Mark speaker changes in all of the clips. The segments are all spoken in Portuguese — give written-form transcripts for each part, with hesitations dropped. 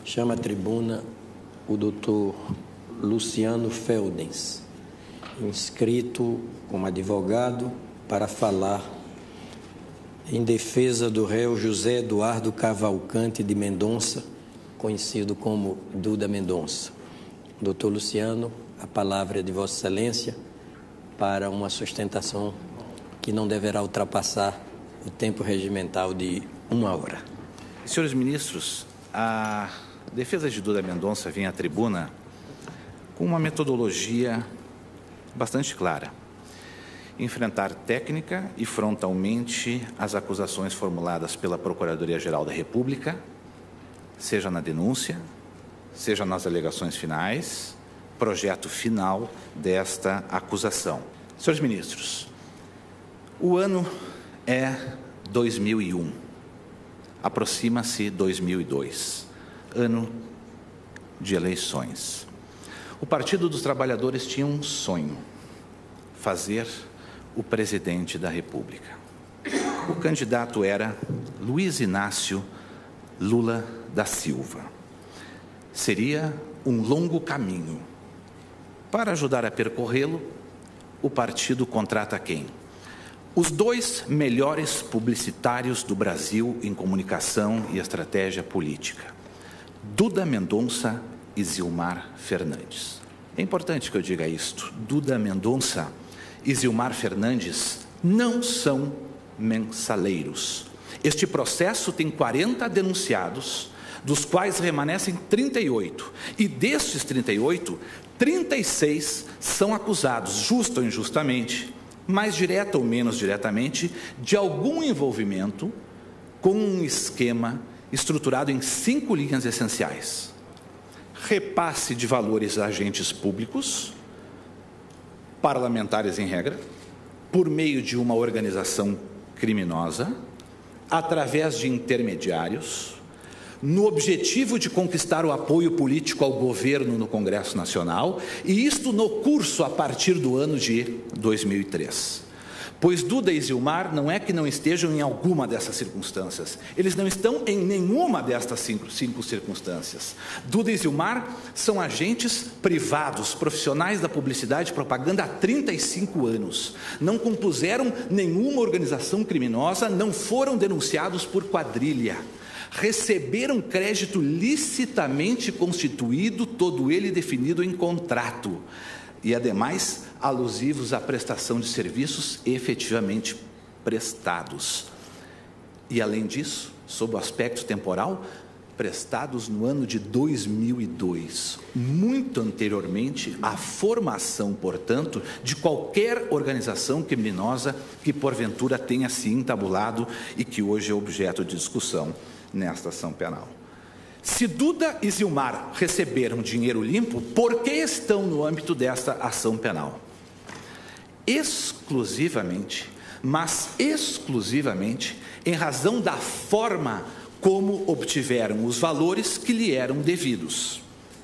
Speaker 1: Chama à tribuna o doutor Luciano Feldens, inscrito como advogado para falar em defesa do réu José Eduardo Cavalcante de Mendonça, conhecido como Duda Mendonça. Doutor Luciano, a palavra é de Vossa Excelência para uma sustentação que não deverá ultrapassar o tempo regimental de 1 hora.
Speaker 2: Senhores ministros, a defesa de Duda Mendonça vem à tribuna com uma metodologia bastante clara. Enfrentar técnica e frontalmente as acusações formuladas pela Procuradoria-Geral da República, seja na denúncia, seja nas alegações finais, projeto final desta acusação. Senhores ministros, o ano é 2001, aproxima-se 2002, ano de eleições. O Partido dos Trabalhadores tinha um sonho: fazer o presidente da República. O candidato era Luiz Inácio Lula da Silva. Seria um longo caminho. Para ajudar a percorrê-lo, o partido contrata quem? Os 2 melhores publicitários do Brasil em comunicação e estratégia política: Duda Mendonça e Zilmar Fernandes. É importante que eu diga isto: Duda Mendonça e Zilmar Fernandes não são mensaleiros. Este processo tem 40 denunciados, dos quais remanescem 38. E destes 38, 36 são acusados, justa ou injustamente, mais direta ou menos diretamente, de algum envolvimento com um esquema estruturado em 5 linhas essenciais: repasse de valores a agentes públicos, parlamentares em regra, por meio de uma organização criminosa, através de intermediários, no objetivo de conquistar o apoio político ao governo no Congresso Nacional, e isto no curso a partir do ano de 2003. Pois Duda e Zilmar não é que não estejam em alguma dessas circunstâncias, eles não estão em nenhuma destas cinco circunstâncias. Duda e Zilmar são agentes privados, profissionais da publicidade e propaganda há 35 anos. Não compuseram nenhuma organização criminosa, não foram denunciados por quadrilha. Receberam crédito licitamente constituído, todo ele definido em contrato, e, ademais, alusivos à prestação de serviços efetivamente prestados. E, além disso, sob o aspecto temporal, prestados no ano de 2002, muito anteriormente à formação, portanto, de qualquer organização criminosa que, porventura, tenha se entabulado e que hoje é objeto de discussão nesta ação penal. Se Duda e Zilmar receberam dinheiro limpo, por que estão no âmbito desta ação penal? Exclusivamente, mas exclusivamente, em razão da forma como obtiveram os valores que lhe eram devidos.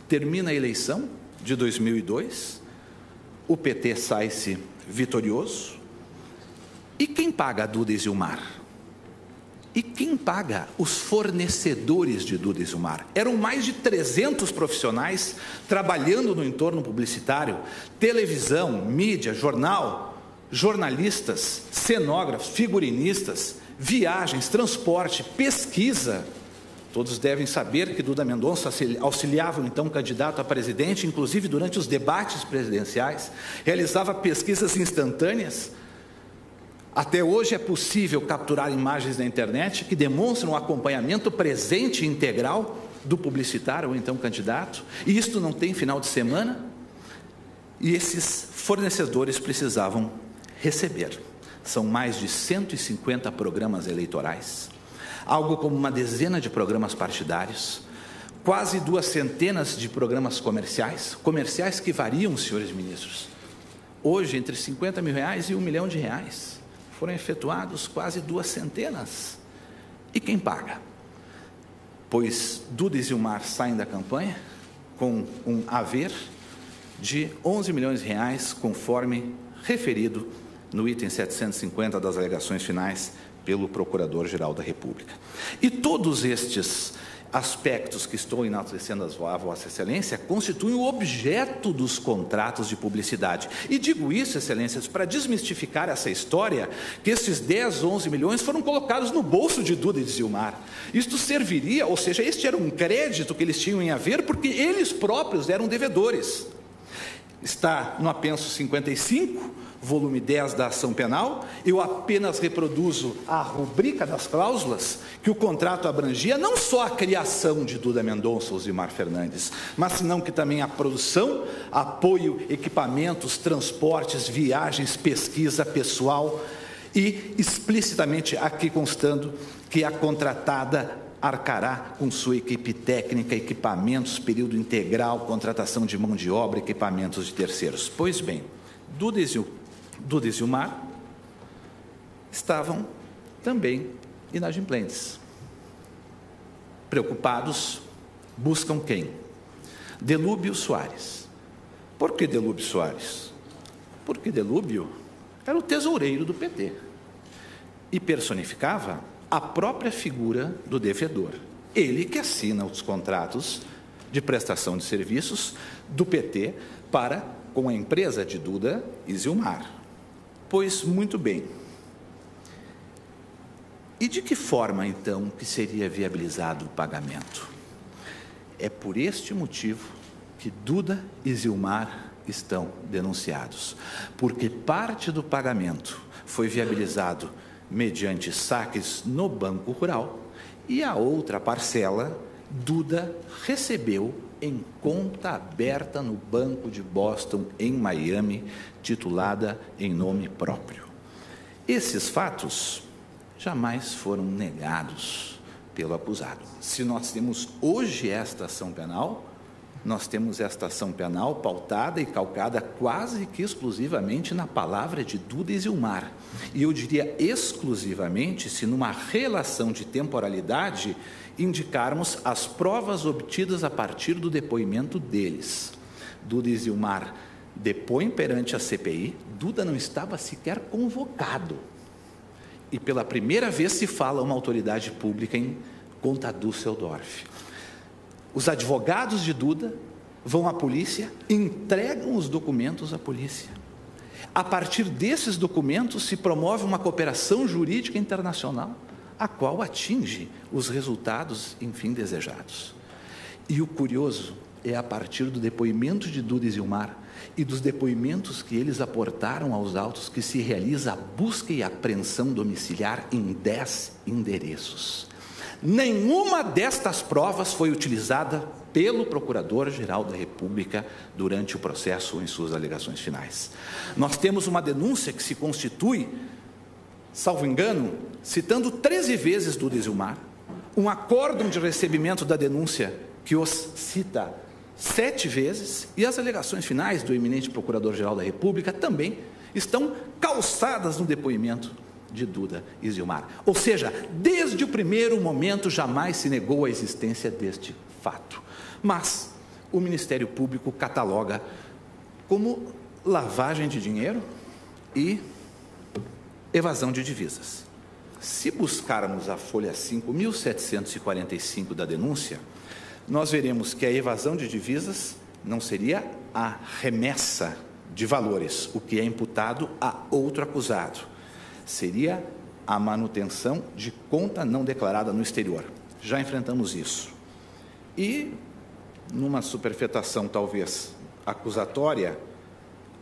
Speaker 2: Termina a eleição de 2002, o PT sai-se vitorioso, e quem paga a Duda e Zilmar? E quem paga os fornecedores de Duda e Zilmar? Eram mais de 300 profissionais trabalhando no entorno publicitário: televisão, mídia, jornal, jornalistas, cenógrafos, figurinistas, viagens, transporte, pesquisa. Todos devem saber que Duda Mendonça auxiliava o então candidato a presidente, inclusive durante os debates presidenciais, realizava pesquisas instantâneas. Até hoje é possível capturar imagens na internet que demonstram o acompanhamento presente e integral do publicitário ou então candidato, e isto não tem final de semana, e esses fornecedores precisavam receber. São mais de 150 programas eleitorais, algo como uma dezena de programas partidários, quase 200 de programas comerciais que variam, senhores ministros, hoje entre R$50 mil e R$1 milhão. Foram efetuados quase 200. E quem paga? Pois Duda e Zilmar saem da campanha com um haver de R$11 milhões, conforme referido no item 750 das alegações finais pelo Procurador-Geral da República. E todos estes aspectos que estou enaltecendo a Vossa Excelência constituem o objeto dos contratos de publicidade. E digo isso, Excelências, para desmistificar essa história, que esses 10, 11 milhões foram colocados no bolso de Duda e de Zilmar. Isto serviria, ou seja, este era um crédito que eles tinham em haver, porque eles próprios eram devedores. Está no apenso 55, volume 10 da ação penal. Eu apenas reproduzo a rubrica das cláusulas, que o contrato abrangia não só a criação de Duda Mendonça ou Zilmar Fernandes, mas senão que também a produção, apoio, equipamentos, transportes, viagens, pesquisa pessoal, e explicitamente aqui constando que a contratada arcará com sua equipe técnica, equipamentos, período integral, contratação de mão de obra, equipamentos de terceiros. Pois bem, Duda e Zilmar estavam também inadimplentes. Preocupados, buscam quem? Delúbio Soares. Por que Delúbio Soares? Porque Delúbio era o tesoureiro do PT e personificava a própria figura do devedor. Ele que assina os contratos de prestação de serviços do PT para com a empresa de Duda e Zilmar. Pois muito bem. E de que forma, então, que seria viabilizado o pagamento? É por este motivo que Duda e Zilmar estão denunciados, porque parte do pagamento foi viabilizado mediante saques no Banco Rural e a outra parcela Duda recebeu em conta aberta no Banco de Boston, em Miami, titulada em nome próprio. Esses fatos jamais foram negados pelo acusado. Se nós temos hoje esta ação penal, nós temos esta ação penal pautada e calcada quase que exclusivamente na palavra de Duda e Zilmar. E eu diria exclusivamente se numa relação de temporalidade indicarmos as provas obtidas a partir do depoimento deles. Duda e Zilmar depõem perante a CPI, Duda não estava sequer convocado. E pela primeira vez se fala uma autoridade pública em conta Düsseldorf. Os advogados de Duda vão à polícia, entregam os documentos à polícia. A partir desses documentos se promove uma cooperação jurídica internacional, a qual atinge os resultados, enfim, desejados. E o curioso é a partir do depoimento de Duda e Zilmar e dos depoimentos que eles aportaram aos autos que se realiza a busca e apreensão domiciliar em 10 endereços. Nenhuma destas provas foi utilizada pelo Procurador-Geral da República durante o processo ou em suas alegações finais. Nós temos uma denúncia que se constitui, salvo engano, citando 13 vezes Duda e Zilmar, um acórdão de recebimento da denúncia que os cita 7 vezes, e as alegações finais do eminente Procurador-Geral da República também estão calçadas no depoimento de Duda e Zilmar. Ou seja, desde o primeiro momento jamais se negou a existência deste fato. Mas o Ministério Público cataloga como lavagem de dinheiro e evasão de divisas. Se buscarmos a folha 5.745 da denúncia, nós veremos que a evasão de divisas não seria a remessa de valores, o que é imputado a outro acusado. Seria a manutenção de conta não declarada no exterior. Já enfrentamos isso. E, numa superfetação talvez acusatória,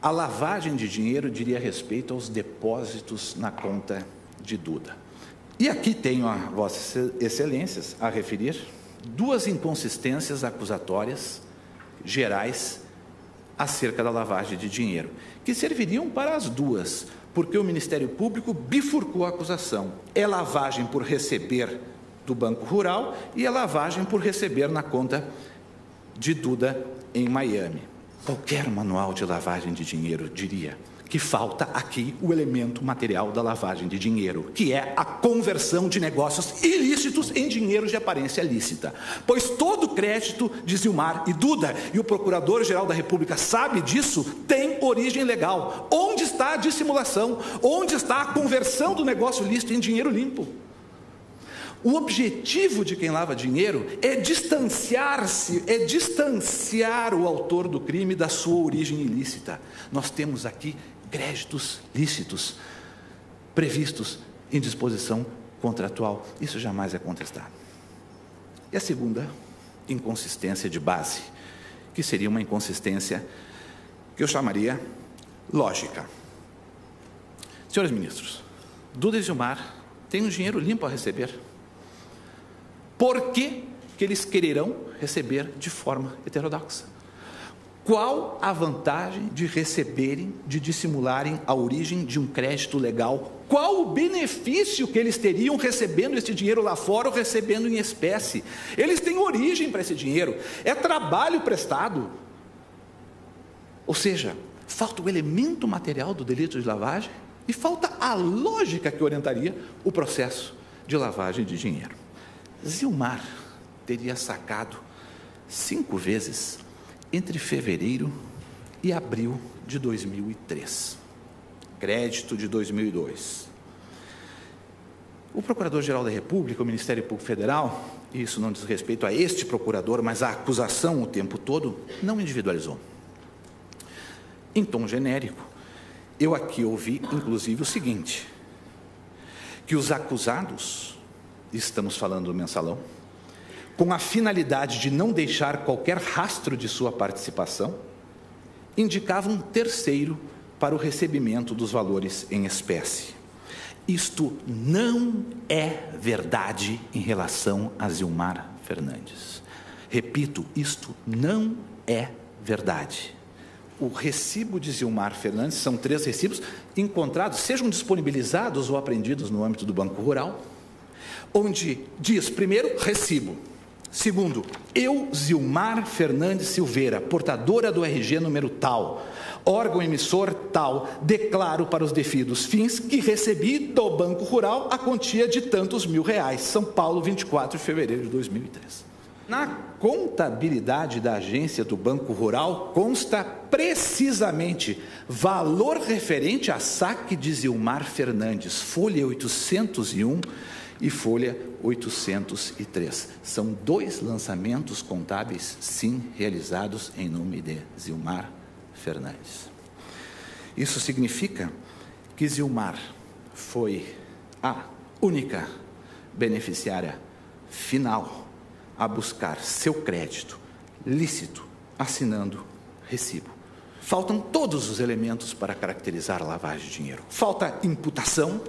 Speaker 2: a lavagem de dinheiro diria respeito aos depósitos na conta de Duda. E aqui tenho a Vossas Excelências a referir 2 inconsistências acusatórias gerais acerca da lavagem de dinheiro, que serviriam para as duas, porque o Ministério Público bifurcou a acusação. É lavagem por receber do Banco Rural e é lavagem por receber na conta de Duda em Miami. Qualquer manual de lavagem de dinheiro diria que falta aqui o elemento material da lavagem de dinheiro, que é a conversão de negócios ilícitos em dinheiro de aparência lícita. Pois todo crédito de Zilmar e Duda, e o Procurador-Geral da República sabe disso, tem origem legal. Onde está a dissimulação? Onde está a conversão do negócio lícito em dinheiro limpo? O objetivo de quem lava dinheiro é distanciar-se, é distanciar o autor do crime da sua origem ilícita. Nós temos aqui créditos lícitos previstos em disposição contratual. Isso jamais é contestado. E a segunda inconsistência de base, que seria uma inconsistência que eu chamaria lógica. Senhores ministros, Duda e Zilmar têm um dinheiro limpo a receber. Por que eles quererão receber de forma heterodoxa? Qual a vantagem de receberem, de dissimularem a origem de um crédito legal? Qual o benefício que eles teriam recebendo esse dinheiro lá fora ou recebendo em espécie? Eles têm origem para esse dinheiro, é trabalho prestado. Ou seja, falta o elemento material do delito de lavagem e falta a lógica que orientaria o processo de lavagem de dinheiro. Zilmar teria sacado 5 vezes entre fevereiro e abril de 2003. Crédito de 2002. O Procurador-Geral da República, o Ministério Público Federal, e isso não diz respeito a este procurador, mas à acusação o tempo todo, não individualizou. Em tom genérico, eu aqui ouvi, inclusive, o seguinte, que os acusados, estamos falando do mensalão, com a finalidade de não deixar qualquer rastro de sua participação, indicavam um terceiro para o recebimento dos valores em espécie. Isto não é verdade em relação a Zilmar Fernandes. Repito, isto não é verdade. O recibo de Zilmar Fernandes, são 3 recibos encontrados, sejam disponibilizados ou apreendidos no âmbito do Banco Rural, onde diz, primeiro, recibo. Segundo, eu, Zilmar Fernandes Silveira, portadora do RG número tal, órgão emissor tal, declaro para os devidos fins que recebi do Banco Rural a quantia de tantos R$1.000. São Paulo, 24 de fevereiro de 2003. Na contabilidade da agência do Banco Rural consta precisamente valor referente a saque de Zilmar Fernandes, folha 801 e folha 803. São 2 lançamentos contábeis, sim, realizados em nome de Zilmar Fernandes. Isso significa que Zilmar foi a única beneficiária final a buscar seu crédito lícito assinando recibo. Faltam todos os elementos para caracterizar a lavagem de dinheiro. Falta imputação,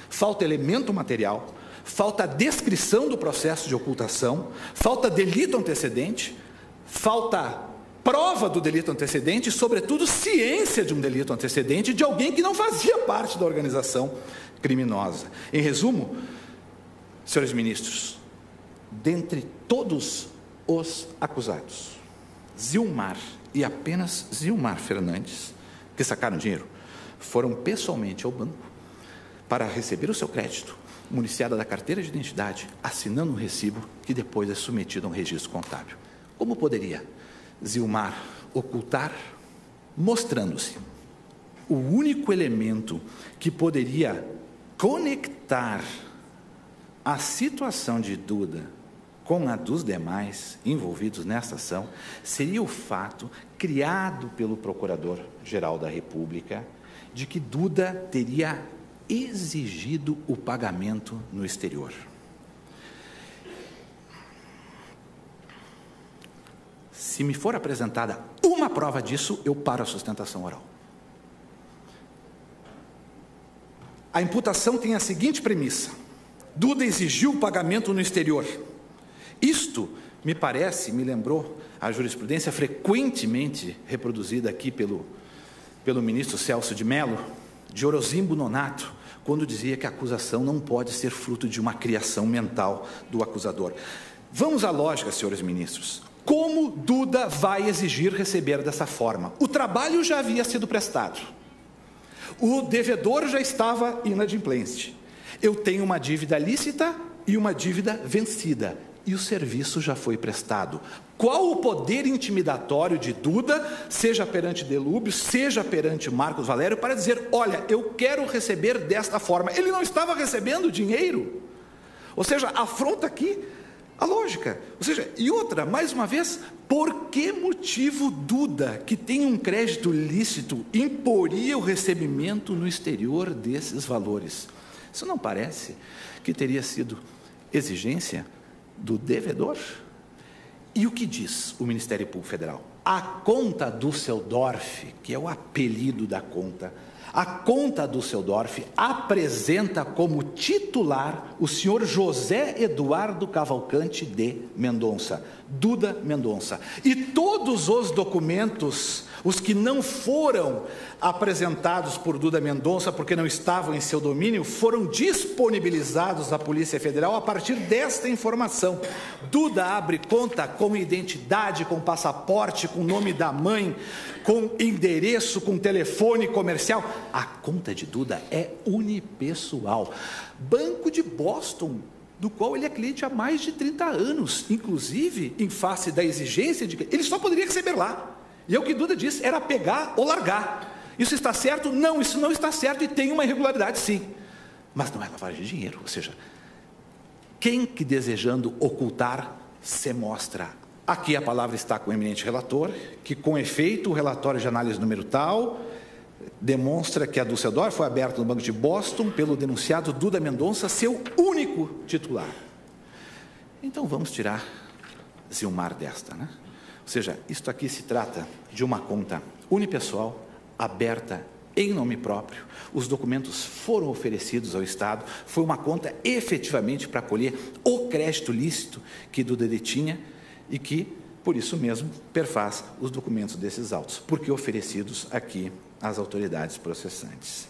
Speaker 2: falta elemento material, falta descrição do processo de ocultação, falta delito antecedente, falta prova do delito antecedente e, sobretudo, ciência de um delito antecedente de alguém que não fazia parte da organização criminosa. Em resumo, senhores ministros, dentre todos os acusados, Zilmar e apenas Zilmar Fernandes, que sacaram dinheiro, foram pessoalmente ao banco para receber o seu crédito, municiada da carteira de identidade, assinando um recibo que depois é submetido a um registro contábil. Como poderia Zilmar ocultar? Mostrando-se o único elemento que poderia conectar a situação de Duda com a dos demais envolvidos nesta ação seria o fato criado pelo Procurador-Geral da República de que Duda teria exigido o pagamento no exterior. Se me for apresentada uma prova disso, eu paro a sustentação oral. A imputação tem a seguinte premissa: Duda exigiu o pagamento no exterior. Isto, me parece, me lembrou a jurisprudência frequentemente reproduzida aqui pelo ministro Celso de Mello, de Orozimbo Nonato, quando dizia que a acusação não pode ser fruto de uma criação mental do acusador. Vamos à lógica, senhores ministros. Como Duda vai exigir receber dessa forma? O trabalho já havia sido prestado. O devedor já estava inadimplente. Eu tenho uma dívida lícita e uma dívida vencida. E o serviço já foi prestado. Qual o poder intimidatório de Duda, seja perante Delúbio, seja perante Marcos Valério, para dizer, olha, eu quero receber desta forma? Ele não estava recebendo dinheiro. Ou seja, afronta aqui a lógica. Ou seja, e outra, mais uma vez, por que motivo Duda, que tem um crédito lícito, imporia o recebimento no exterior desses valores? Isso não parece que teria sido exigência do devedor? E o que diz o Ministério Público Federal? A conta Düsseldorf, que é o apelido da conta, a conta Düsseldorf apresenta como titular o senhor José Eduardo Cavalcante de Mendonça, Duda Mendonça. E todos os documentos, os que não foram apresentados por Duda Mendonça, porque não estavam em seu domínio, foram disponibilizados à Polícia Federal a partir desta informação. Duda abre conta com identidade, com passaporte, com nome da mãe, com endereço, com telefone comercial. A conta de Duda é unipessoal. Banco de Boston, do qual ele é cliente há mais de 30 anos, inclusive em face da exigência de que ele só poderia receber lá. E é o que Duda disse, era pegar ou largar. Isso está certo? Não, isso não está certo e tem uma irregularidade, sim. Mas não é lavagem de dinheiro. Ou seja, quem que desejando ocultar se mostra? Aqui a palavra está com o eminente relator, que com efeito o relatório de análise número tal demonstra que a Düsseldorf foi aberta no Banco de Boston pelo denunciado Duda Mendonça, seu único titular. Então vamos tirar Zilmar desta, né? Ou seja, isto aqui se trata de uma conta unipessoal, aberta em nome próprio. Os documentos foram oferecidos ao Estado, foi uma conta efetivamente para colher o crédito lícito que Duda detinha e que, por isso mesmo, perfaz os documentos desses autos, porque oferecidos aqui às autoridades processantes.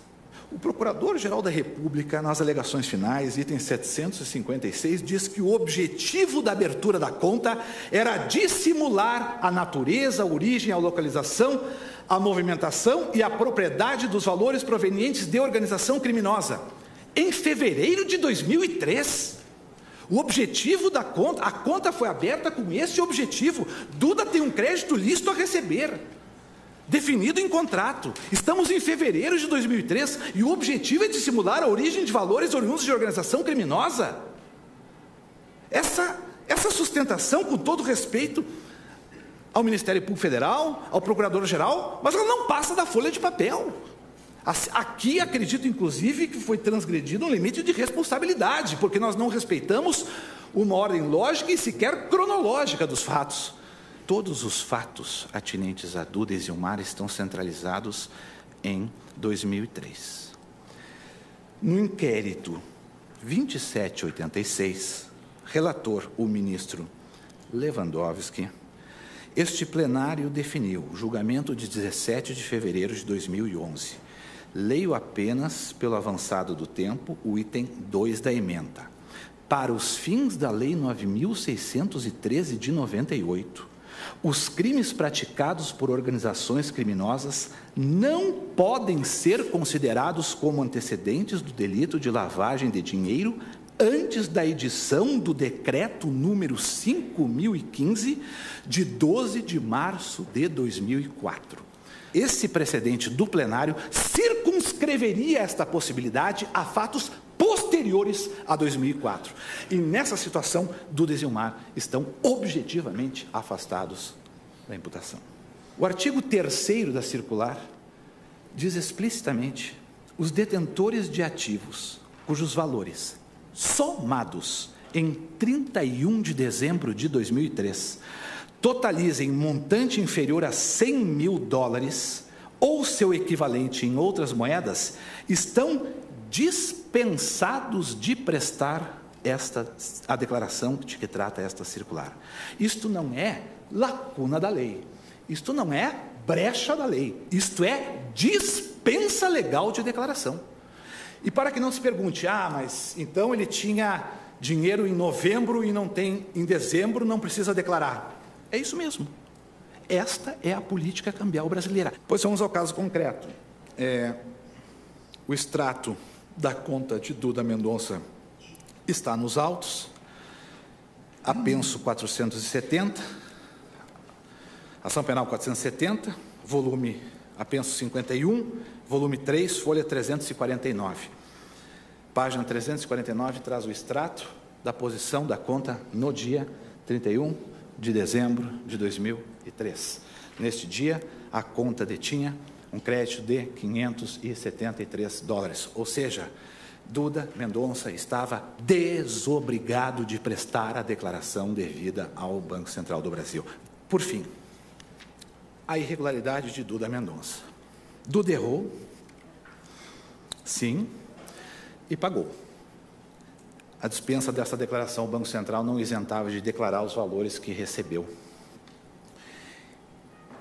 Speaker 2: O Procurador-Geral da República, nas alegações finais, item 756, diz que o objetivo da abertura da conta era dissimular a natureza, a origem, a localização, a movimentação e a propriedade dos valores provenientes de organização criminosa. Em fevereiro de 2003, o objetivo da conta, a conta foi aberta com esse objetivo. Duda tem um crédito lícito a receber, definido em contrato. Estamos em fevereiro de 2003 e o objetivo é dissimular a origem de valores oriundos de organização criminosa. Essa sustentação, com todo respeito ao Ministério Público Federal, ao Procurador-Geral, mas ela não passa da folha de papel. Aqui acredito, inclusive, que foi transgredido um limite de responsabilidade, porque nós não respeitamos uma ordem lógica e sequer cronológica dos fatos. Todos os fatos atinentes a Duda e Zilmar estão centralizados em 2003. No inquérito 2786, relator o ministro Lewandowski, este plenário definiu o julgamento de 17 de fevereiro de 2011. Leio apenas, pelo avançado do tempo, o item 2 da emenda. Para os fins da Lei 9.613 de 98, os crimes praticados por organizações criminosas não podem ser considerados como antecedentes do delito de lavagem de dinheiro antes da edição do decreto número 5.015, de 12 de março de 2004. Esse precedente do plenário circunscreveria esta possibilidade a fatos posteriores a 2004. E nessa situação, Duda e Zilmar estão objetivamente afastados da imputação. O artigo 3º da circular diz explicitamente: os detentores de ativos cujos valores somados em 31 de dezembro de 2003 totalizem montante inferior a $100 mil ou seu equivalente em outras moedas, estão dispensados de prestar a declaração de que trata esta circular. Isto não é lacuna da lei, isto não é brecha da lei, isto é dispensa legal de declaração. E para que não se pergunte, mas então ele tinha dinheiro em novembro e não tem em dezembro, não precisa declarar. É isso mesmo. Esta é a política cambial brasileira. Pois vamos ao caso concreto. O extrato da conta de Duda Mendonça está nos autos, apenso 470, ação penal 470, volume apenso 51, volume 3, folha 349. Página 349 traz o extrato da posição da conta no dia 31 de dezembro de 2003. Neste dia, a conta detinha um crédito de $573, ou seja, Duda Mendonça estava desobrigado de prestar a declaração devida ao Banco Central do Brasil. Por fim, a irregularidade de Duda Mendonça. Duda errou, sim, e pagou. A dispensa dessa declaração, o Banco Central não isentava de declarar os valores que recebeu.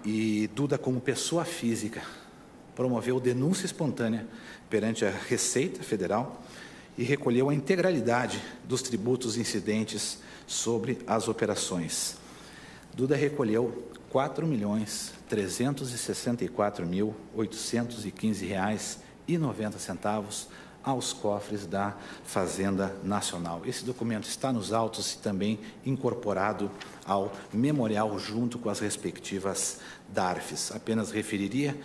Speaker 2: E Duda, como pessoa física, promoveu denúncia espontânea perante a Receita Federal e recolheu a integralidade dos tributos incidentes sobre as operações. Duda recolheu R$ 4.364.815,90 aos cofres da Fazenda Nacional. Esse documento está nos autos e também incorporado ao memorial junto com as respectivas DARFs. Apenas referiria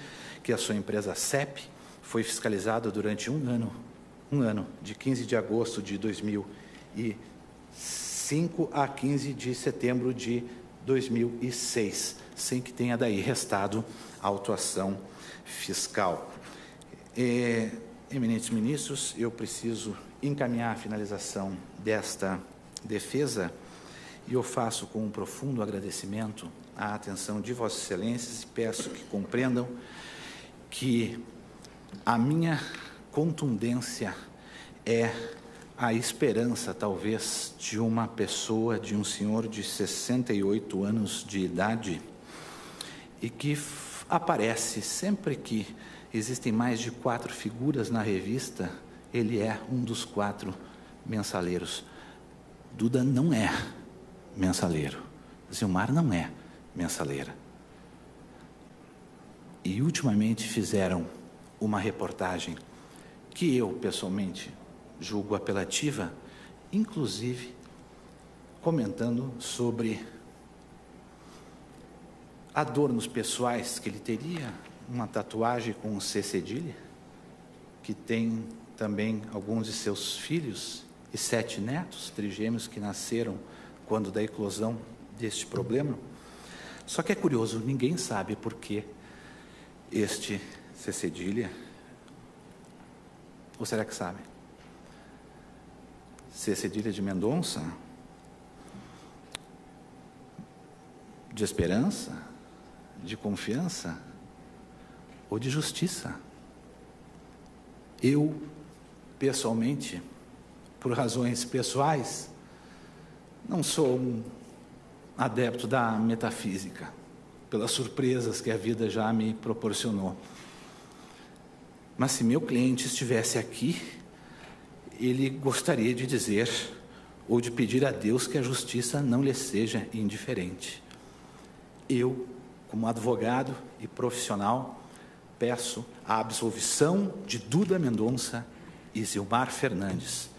Speaker 2: que a sua empresa CEP foi fiscalizada durante um ano, de 15 de agosto de 2005 a 15 de setembro de 2006, sem que tenha daí restado autuação fiscal. Eminentes ministros, eu preciso encaminhar a finalização desta defesa e eu faço com um profundo agradecimento a atenção de Vossas Excelências e peço que compreendam que a minha contundência é a esperança, talvez, de uma pessoa, de um senhor de 68 anos de idade e que aparece sempre que existem mais de 4 figuras na revista, ele é um dos 4 mensaleiros. Duda não é mensaleiro, Zilmar não é mensaleira. E ultimamente fizeram uma reportagem que eu, pessoalmente, julgo apelativa, inclusive comentando sobre adornos pessoais que ele teria, uma tatuagem com um C cedilha, que tem também alguns de seus filhos e 7 netos, trigêmeos que nasceram quando da eclosão deste problema. Só que é curioso, ninguém sabe por que este C cedilha, ou será que sabe? C cedilha de Mendonça, de esperança, de confiança ou de justiça? Eu, pessoalmente, por razões pessoais, não sou um adepto da metafísica, pelas surpresas que a vida já me proporcionou. Mas se meu cliente estivesse aqui, ele gostaria de dizer ou de pedir a Deus que a justiça não lhe seja indiferente. Eu, como advogado e profissional, peço a absolvição de Duda Mendonça e Zilmar Fernandes,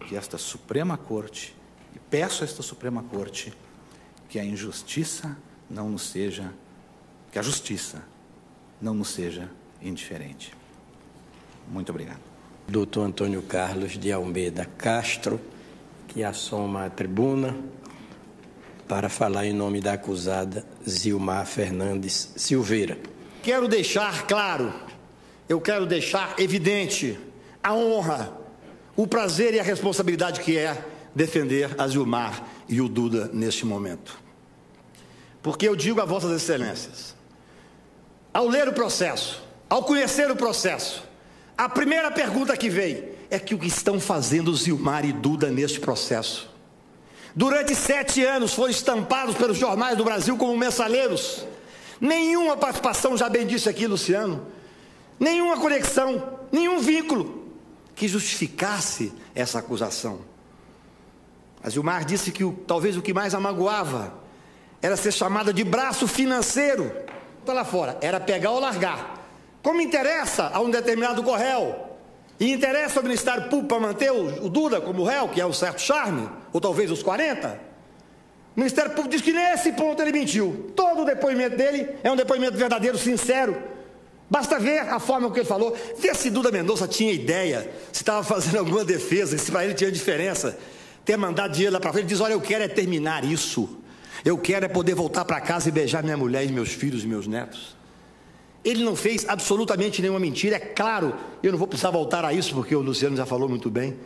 Speaker 2: que esta Suprema Corte, e peço a esta Suprema Corte, que a injustiça não nos seja, que a justiça não nos seja indiferente. Muito obrigado.
Speaker 1: Doutor Antônio Carlos de Almeida Castro, que assoma a tribuna para falar em nome da acusada Zilmar Fernandes Silveira.
Speaker 3: Quero deixar claro, eu quero deixar evidente a honra, o prazer e a responsabilidade que é defender a Zilmar e o Duda neste momento. Porque eu digo a Vossas Excelências, ao ler o processo, ao conhecer o processo, a primeira pergunta que vem é que o que estão fazendo Zilmar e Duda neste processo? Durante 7 anos foram estampados pelos jornais do Brasil como mensaleiros. Nenhuma participação, já bem disse aqui Luciano, nenhuma conexão, nenhum vínculo que justificasse essa acusação. A Zilmar disse que talvez o que mais a magoava era ser chamada de braço financeiro. Está lá fora, era pegar ou largar. Como interessa a um determinado corréu, e interessa ao Ministério Público para manter o Duda como réu, que é um certo charme, ou talvez os 40, o Ministério Público diz que nesse ponto ele mentiu. Todo o depoimento dele é um depoimento verdadeiro, sincero. Basta ver a forma que ele falou, ver se Duda Mendonça tinha ideia, se estava fazendo alguma defesa, se para ele tinha diferença. ter mandado dinheiro lá para frente. Ele diz: olha, eu quero é terminar isso. Eu quero é poder voltar para casa e beijar minha mulher e meus filhos e meus netos. Ele não fez absolutamente nenhuma mentira. É claro, eu não vou precisar voltar a isso, porque o Luciano já falou muito bem.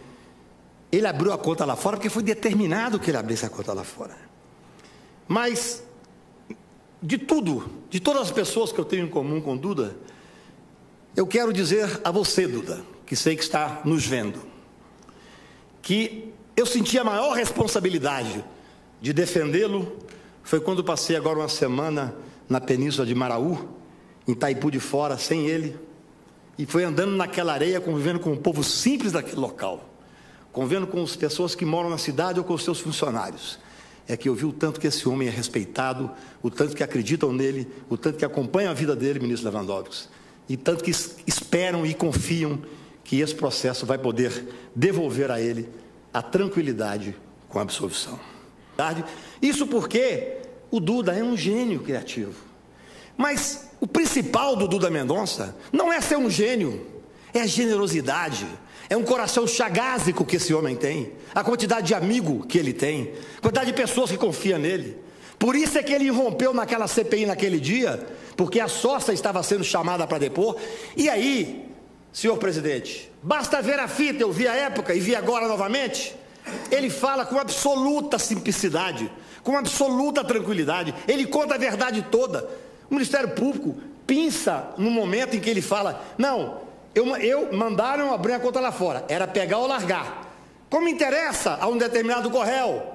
Speaker 3: Ele abriu a conta lá fora porque foi determinado que ele abrisse a conta lá fora. Mas, de tudo, de todas as pessoas que eu tenho em comum com Duda, eu quero dizer a você, Duda, que sei que está nos vendo, que eu senti a maior responsabilidade de defendê-lo foi quando passei agora uma semana na Península de Maraú, em Itaipu de Fora, sem ele, e foi andando naquela areia, convivendo com o povo simples daquele local, convivendo com as pessoas que moram na cidade ou com os seus funcionários. É que eu vi o tanto que esse homem é respeitado, o tanto que acreditam nele, o tanto que acompanham a vida dele, ministro Lewandowski, e tanto que esperam e confiam que esse processo vai poder devolver a ele a tranquilidade com a absolvição. Isso porque o Duda é um gênio criativo. Mas o principal do Duda Mendonça não é ser um gênio, é a generosidade, é um coração chagásico que esse homem tem, a quantidade de amigo que ele tem, a quantidade de pessoas que confiam nele. Por isso é que ele irrompeu naquela CPI naquele dia, porque a sócia estava sendo chamada para depor. E aí, senhor presidente, basta ver a fita, eu vi a época e vi agora novamente, ele fala com absoluta simplicidade, com absoluta tranquilidade, ele conta a verdade toda. O Ministério Público pinça no momento em que ele fala: não, mandaram abrir a conta lá fora, era pegar ou largar. Como interessa a um determinado réu,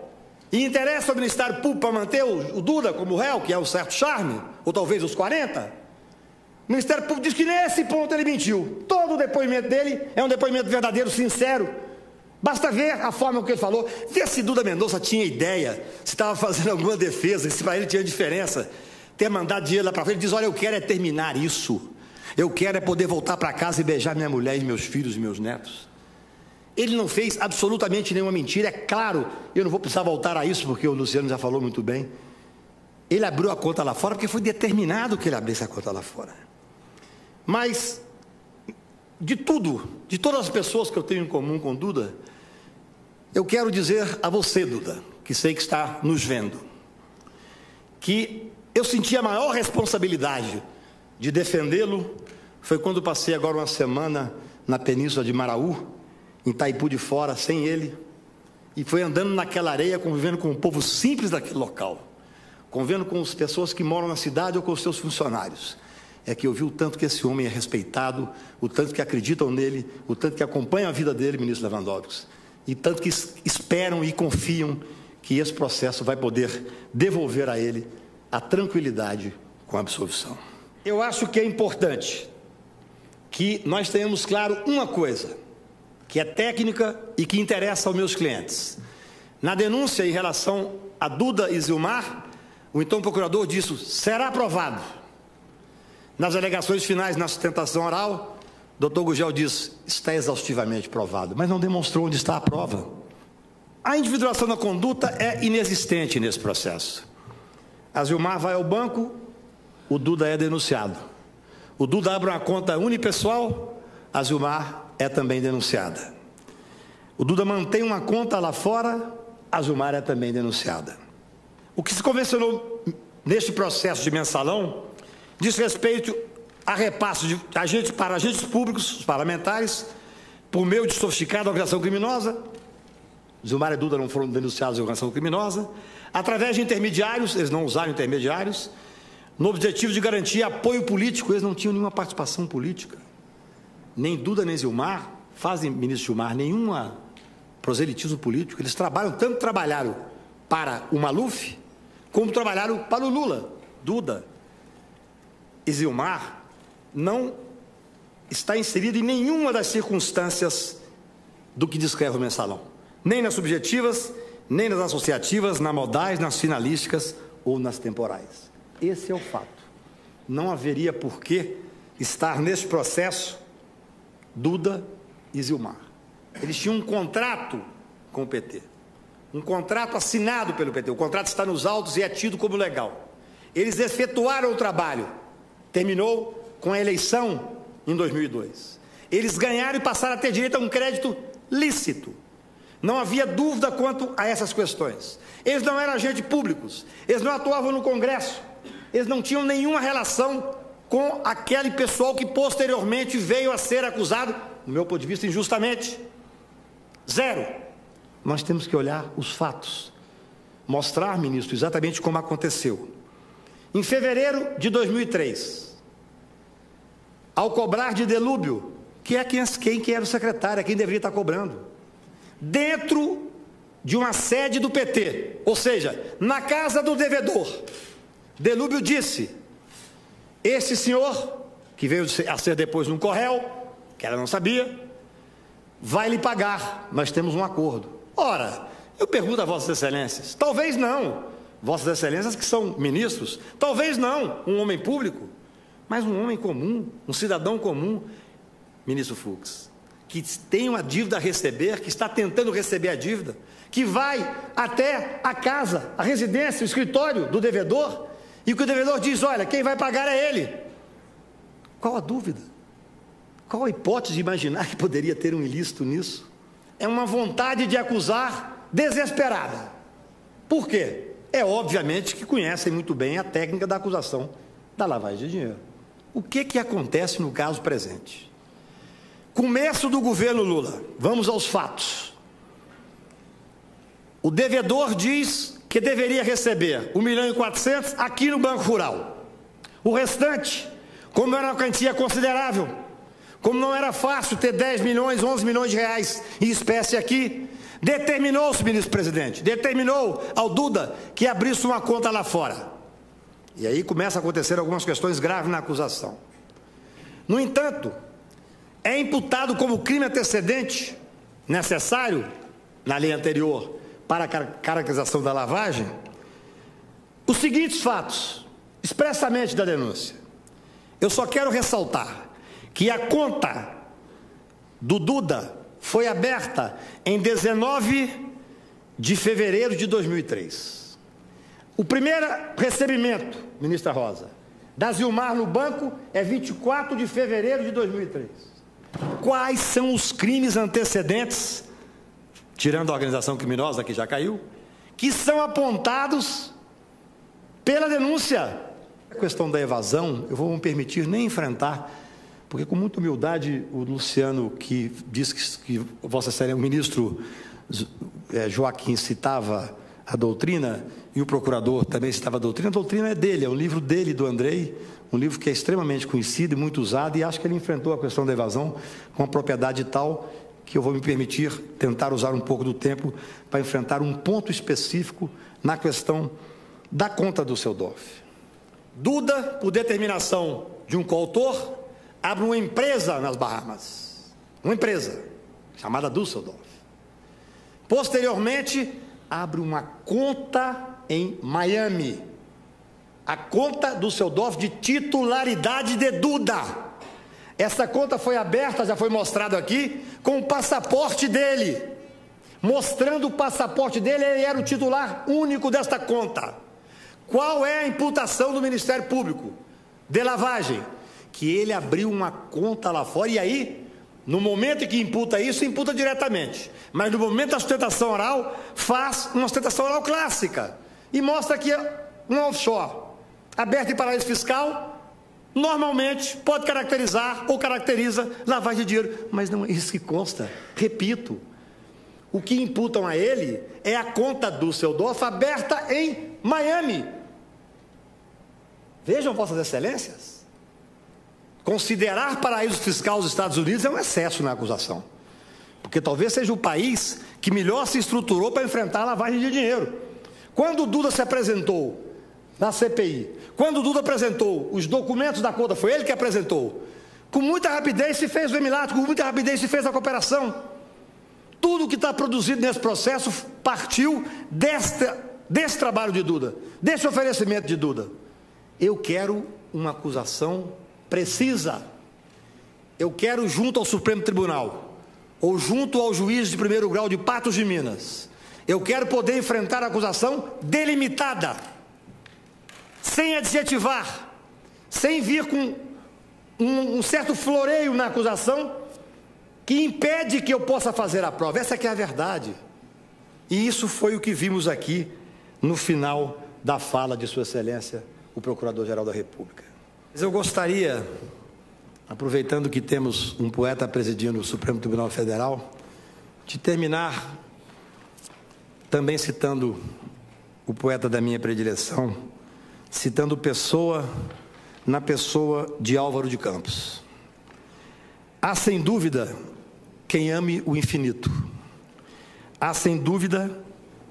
Speaker 3: e interessa ao Ministério Público para manter o Duda como réu, que é o certo charme, ou talvez os 40, o Ministério Público diz que nesse ponto ele mentiu. Todo o depoimento dele é um depoimento verdadeiro, sincero. Basta ver a forma que ele falou, ver se Duda Mendonça tinha ideia, se estava fazendo alguma defesa, se para ele tinha diferença. Ter mandado dinheiro lá para frente, ele diz: olha, eu quero é terminar isso. Eu quero é poder voltar para casa e beijar minha mulher e meus filhos e meus netos. Ele não fez absolutamente nenhuma mentira. É claro, eu não vou precisar voltar a isso, porque o Luciano já falou muito bem. Ele abriu a conta lá fora porque foi determinado que ele abrisse a conta lá fora. Mas, de tudo, de todas as pessoas que eu tenho em comum com Duda, eu quero dizer a você, Duda, que sei que está nos vendo, que eu senti a maior responsabilidade de defendê-lo foi quando passei agora uma semana na Península de Maraú, em Itaipu de Fora, sem ele, e foi andando naquela areia, convivendo com o povo simples daquele local, convivendo com as pessoas que moram na cidade ou com os seus funcionários. É que eu vi o tanto que esse homem é respeitado, o tanto que acreditam nele, o tanto que acompanham a vida dele, ministro Lewandowski, e tanto que esperam e confiam que esse processo vai poder devolver a ele a tranquilidade com a absolvição. Eu acho que é importante que nós tenhamos claro uma coisa, que é técnica e que interessa aos meus clientes. Na denúncia em relação a Duda e Zilmar, o então procurador disse: será aprovado. Nas alegações finais, na sustentação oral, o doutor Gugel diz: está exaustivamente provado, mas não demonstrou onde está a prova. A individuação da conduta é inexistente nesse processo. A Zilmar vai ao banco, o Duda é denunciado. O Duda abre uma conta unipessoal, a Zilmar é também denunciada. O Duda mantém uma conta lá fora, a Zilmar é também denunciada. O que se convencionou neste processo de mensalão diz respeito a repasse de para agentes públicos, os parlamentares, por meio de sofisticada organização criminosa. Zilmar e Duda não foram denunciados em organização criminosa, através de intermediários, eles não usaram intermediários, no objetivo de garantir apoio político. Eles não tinham nenhuma participação política. Nem Duda nem Zilmar fazem, ministro Gilmar, nenhuma proselitismo político. Eles tanto trabalharam para o Maluf, como trabalharam para o Lula. Duda e Zilmar não está inserido em nenhuma das circunstâncias do que descreve o mensalão. Nem nas subjetivas, nem nas associativas, nas modais, nas finalísticas ou nas temporais. Esse é o fato. Não haveria por que estar neste processo Duda e Zilmar. Eles tinham um contrato com o PT, um contrato assinado pelo PT. O contrato está nos autos e é tido como legal. Eles efetuaram o trabalho, terminou com a eleição em 2002. Eles ganharam e passaram a ter direito a um crédito lícito. Não havia dúvida quanto a essas questões. Eles não eram agentes públicos, eles não atuavam no Congresso, eles não tinham nenhuma relação com aquele pessoal que posteriormente veio a ser acusado, do meu ponto de vista, injustamente. Zero. Nós temos que olhar os fatos, mostrar, ministro, exatamente como aconteceu. Em fevereiro de 2003, ao cobrar de Delúbio, que é quem era o secretário, é quem deveria estar cobrando, dentro de uma sede do PT, ou seja, na casa do devedor, Delúbio disse: esse senhor, que veio a ser depois um corréu, que ela não sabia, vai lhe pagar, nós temos um acordo. Ora, eu pergunto a Vossas Excelências, talvez não, Vossas Excelências que são ministros, talvez não, um homem público, mas um homem comum, um cidadão comum, ministro Fux, que tem uma dívida a receber, que está tentando receber a dívida, que vai até a casa, a residência, o escritório do devedor, e que o devedor diz: olha, quem vai pagar é ele. Qual a dúvida? Qual a hipótese de imaginar que poderia ter um ilícito nisso? É uma vontade de acusar desesperada. Por quê? É obviamente que conhecem muito bem a técnica da acusação da lavagem de dinheiro. O que acontece no caso presente? Começo do governo Lula, vamos aos fatos. O devedor diz que deveria receber 1.400.000 aqui no Banco Rural. O restante, como era uma quantia considerável, como não era fácil ter 10 milhões, 11 milhões de reais em espécie aqui, determinou-se, ministro presidente, determinou ao Duda que abrisse uma conta lá fora. E aí começa a acontecer algumas questões graves na acusação. No entanto, é imputado como crime antecedente necessário, na lei anterior, para a caracterização da lavagem, os seguintes fatos, expressamente da denúncia. Eu só quero ressaltar que a conta do Duda foi aberta em 19 de fevereiro de 2003. O primeiro recebimento, ministra Rosa, da Zilmar no banco é 24 de fevereiro de 2003. Quais são os crimes antecedentes, tirando a organização criminosa que já caiu, que são apontados pela denúncia? A questão da evasão, eu vou me permitir nem enfrentar, porque com muita humildade o Luciano, que disse que Vossa Excelência, o ministro Joaquim citava a doutrina, e o procurador também citava a doutrina é dele, é um livro dele, do Andrei, um livro que é extremamente conhecido e muito usado, e acho que ele enfrentou a questão da evasão com uma propriedade tal que eu vou me permitir tentar usar um pouco do tempo para enfrentar um ponto específico na questão da conta do Seudorf. Duda, por determinação de um coautor, abre uma empresa nas Bahamas, uma empresa chamada Düsseldorf. Posteriormente, abre uma conta em Miami, a conta do Seudorf de titularidade de Duda. Essa conta foi aberta, já foi mostrado aqui, com o passaporte dele. Mostrando o passaporte dele, ele era o titular único desta conta. Qual é a imputação do Ministério Público de lavagem? Que ele abriu uma conta lá fora, e aí, no momento em que imputa isso, imputa diretamente. Mas no momento da sustentação oral, faz uma sustentação oral clássica. E mostra que um offshore, aberto em paraíso fiscal, normalmente pode caracterizar ou caracteriza lavagem de dinheiro, mas não é isso que consta. Repito, o que imputam a ele é a conta do Seudorf aberta em Miami. Vejam, Vossas Excelências, considerar paraíso fiscal os Estados Unidos é um excesso na acusação, porque talvez seja o país que melhor se estruturou para enfrentar a lavagem de dinheiro. Quando o Duda se apresentou na CPI, quando o Duda apresentou os documentos da conta, foi ele que apresentou, com muita rapidez se fez o emilato, com muita rapidez se fez a cooperação. Tudo que está produzido nesse processo partiu desse trabalho de Duda, desse oferecimento de Duda. Eu quero uma acusação precisa. Eu quero, junto ao Supremo Tribunal, ou junto ao juiz de primeiro grau de Patos de Minas, eu quero poder enfrentar a acusação delimitada, sem adjetivar, sem vir com um certo floreio na acusação, que impede que eu possa fazer a prova. Essa que é a verdade. E isso foi o que vimos aqui no final da fala de Sua Excelência, o Procurador-Geral da República. Mas eu gostaria, aproveitando que temos um poeta presidindo o Supremo Tribunal Federal, de terminar também citando o poeta da minha predileção, citando Pessoa na pessoa de Álvaro de Campos. Há, sem dúvida, quem ame o infinito. Há, sem dúvida,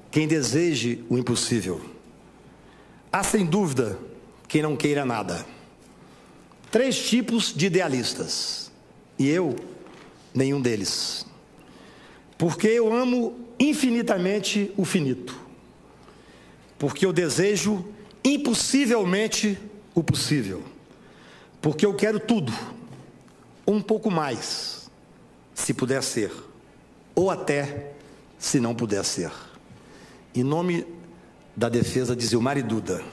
Speaker 3: quem deseje o impossível. Há, sem dúvida, quem não queira nada. 3 tipos de idealistas, e eu, nenhum deles. Porque eu amo infinitamente o finito. Porque eu desejo impossivelmente o possível. Porque eu quero tudo, um pouco mais, se puder ser, ou até se não puder ser. Em nome da defesa de Zilmar e Duda,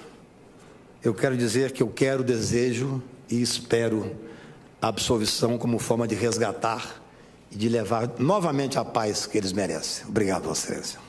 Speaker 3: eu quero dizer que eu quero, desejo e espero a absolvição como forma de resgatar e de levar novamente a paz que eles merecem. Obrigado, Vossa Excelência.